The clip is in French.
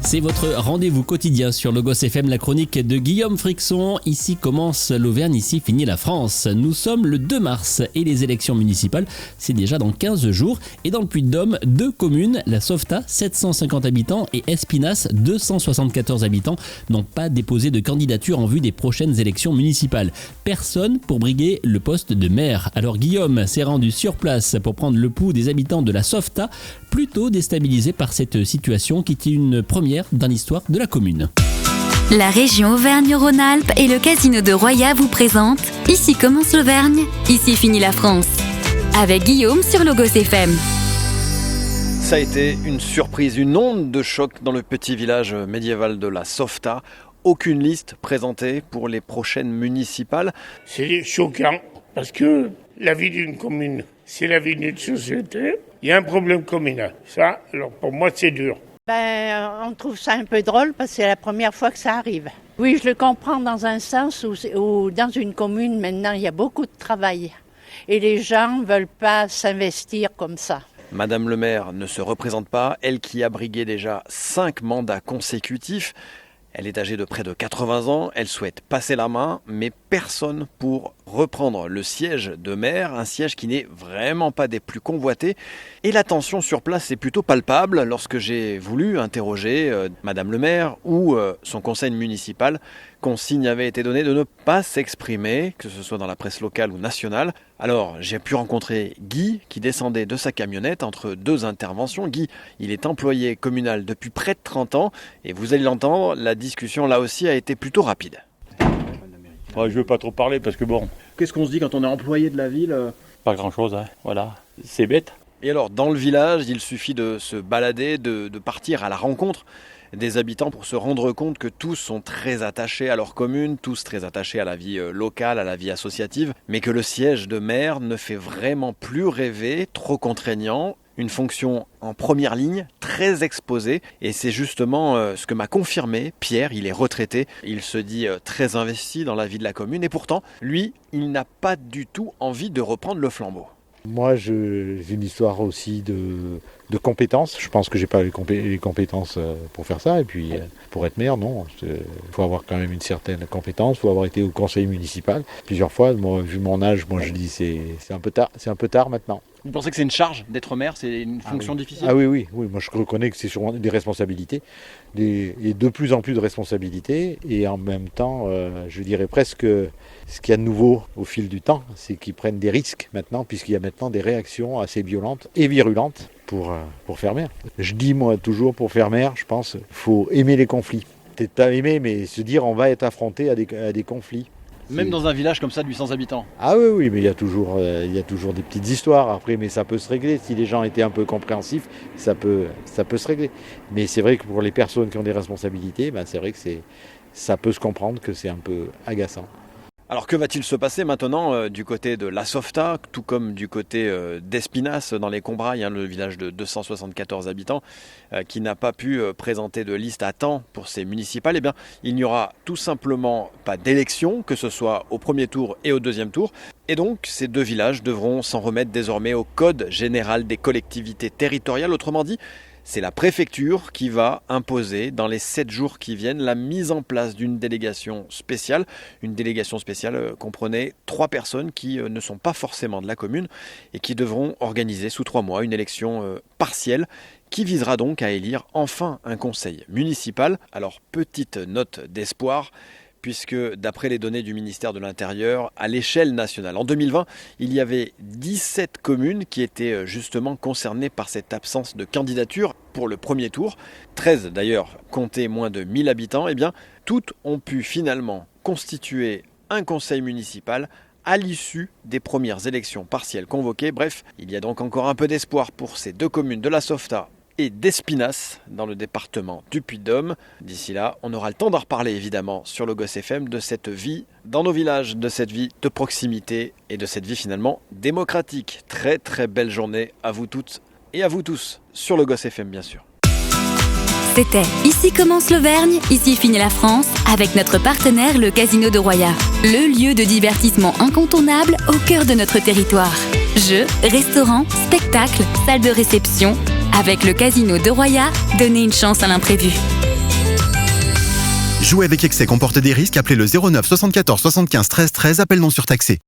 C'est votre rendez-vous quotidien sur Logos FM, la chronique de Guillaume Frixon. Ici commence l'Auvergne, ici finit la France. Nous sommes le 2 mars et les élections municipales, c'est déjà dans 15 jours. Et dans le Puy-de-Dôme, 2 communes, la Sauvetat, 750 habitants, et Espinasse, 274 habitants, n'ont pas déposé de candidature en vue des prochaines élections municipales. Personne pour briguer le poste de maire. Alors Guillaume s'est rendu sur place pour prendre le pouls des habitants de la Sauvetat, plutôt déstabilisés par cette situation qui est une première dans l'histoire de la commune. La région Auvergne-Rhône-Alpes et le casino de Roya vous présentent Ici commence l'Auvergne, ici finit la France. Avec Guillaume sur Logos FM. Ça a été une surprise, une onde de choc dans le petit village médiéval de la Sauvetat. Aucune liste présentée pour les prochaines municipales. C'est choquant parce que la vie d'une commune, c'est la vie d'une société. Il y a un problème communal. Ça, alors pour moi, c'est dur. On trouve ça un peu drôle parce que c'est la première fois que ça arrive. Oui, je le comprends dans un sens où dans une commune, maintenant, il y a beaucoup de travail. Et les gens ne veulent pas s'investir comme ça. Madame le maire ne se représente pas, elle qui a brigué déjà 5 mandats consécutifs. Elle est âgée de près de 80 ans, elle souhaite passer la main, mais personne pour reprendre le siège de maire, un siège qui n'est vraiment pas des plus convoités. Et la tension sur place est plutôt palpable lorsque j'ai voulu interroger Madame le maire ou son conseil municipal. Consigne avait été donnée de ne pas s'exprimer, que ce soit dans la presse locale ou nationale. Alors j'ai pu rencontrer Guy qui descendait de sa camionnette entre 2 interventions. Guy, il est employé communal depuis près de 30 ans et vous allez l'entendre, la discussion là aussi a été plutôt rapide. Je ne veux pas trop parler parce que bon... Qu'est-ce qu'on se dit quand on est employé de la ville ? Pas grand-chose, hein. Voilà, c'est bête. Et alors dans le village, il suffit de se balader, de partir à la rencontre des habitants pour se rendre compte que tous sont très attachés à leur commune, tous très attachés à la vie locale, à la vie associative, mais que le siège de maire ne fait vraiment plus rêver, trop contraignant, une fonction en première ligne, très exposée, et c'est justement ce que m'a confirmé Pierre. Il est retraité, il se dit très investi dans la vie de la commune, et pourtant, lui, il n'a pas du tout envie de reprendre le flambeau. Moi, j'ai une histoire aussi de compétences. Je pense que j'ai pas les compétences pour faire ça. Et puis, pour être maire, non. Il faut avoir quand même une certaine compétence. Il faut avoir été au conseil municipal plusieurs fois. Moi, vu mon âge, moi je dis c'est un peu tard. C'est un peu tard maintenant. Vous pensez que c'est une charge d'être maire ? C'est une fonction difficile ? Ah oui. Moi, je reconnais que c'est sûrement des responsabilités. Et de plus en plus de responsabilités. Et en même temps, je dirais presque ce qu'il y a de nouveau au fil du temps, c'est qu'ils prennent des risques maintenant, puisqu'il y a maintenant des réactions assez violentes et virulentes pour faire maire. Je dis, moi, toujours, pour faire maire, je pense, il faut aimer les conflits. Peut-être pas aimer, mais se dire on va être affronté à des conflits. Même dans un village comme ça de 800 habitants. Ah oui, mais il y a toujours des petites histoires après, mais ça peut se régler. Si les gens étaient un peu compréhensifs, ça peut se régler. Mais c'est vrai que pour les personnes qui ont des responsabilités, c'est vrai que ça peut se comprendre que c'est un peu agaçant. Alors que va-t-il se passer maintenant du côté de la Sauvetat, tout comme du côté d'Espinasse dans les Combrailles, le village de 274 habitants qui n'a pas pu présenter de liste à temps pour ces municipales? Eh bien, il n'y aura tout simplement pas d'élection, que ce soit au premier tour et au deuxième tour. Et donc, ces 2 villages devront s'en remettre désormais au Code général des collectivités territoriales. Autrement dit, c'est la préfecture qui va imposer dans les 7 jours qui viennent la mise en place d'une délégation spéciale. Une délégation spéciale comprenait 3 personnes qui ne sont pas forcément de la commune et qui devront organiser sous 3 mois une élection partielle qui visera donc à élire enfin un conseil municipal. Alors, petite note d'espoir, puisque d'après les données du ministère de l'Intérieur, à l'échelle nationale, en 2020, il y avait 17 communes qui étaient justement concernées par cette absence de candidature pour le premier tour. 13 d'ailleurs comptaient moins de 1000 habitants. Eh bien, toutes ont pu finalement constituer un conseil municipal à l'issue des premières élections partielles convoquées. Bref, il y a donc encore un peu d'espoir pour ces 2 communes de la Sauvetat et d'Espinasse dans le département du Puy-de-Dôme. D'ici là, on aura le temps d'en reparler évidemment sur Logos FM de cette vie dans nos villages, de cette vie de proximité et de cette vie finalement démocratique. Très très belle journée à vous toutes et à vous tous sur Logos FM bien sûr. C'était Ici commence l'Auvergne, ici finit la France, avec notre partenaire le Casino de Roya. Le lieu de divertissement incontournable au cœur de notre territoire. Jeux, restaurants, spectacles, salles de réception. Avec le casino de Roya, donnez une chance à l'imprévu. Jouer avec excès comporte des risques. Appelez le 09 74 75 13 13. Appel non surtaxé.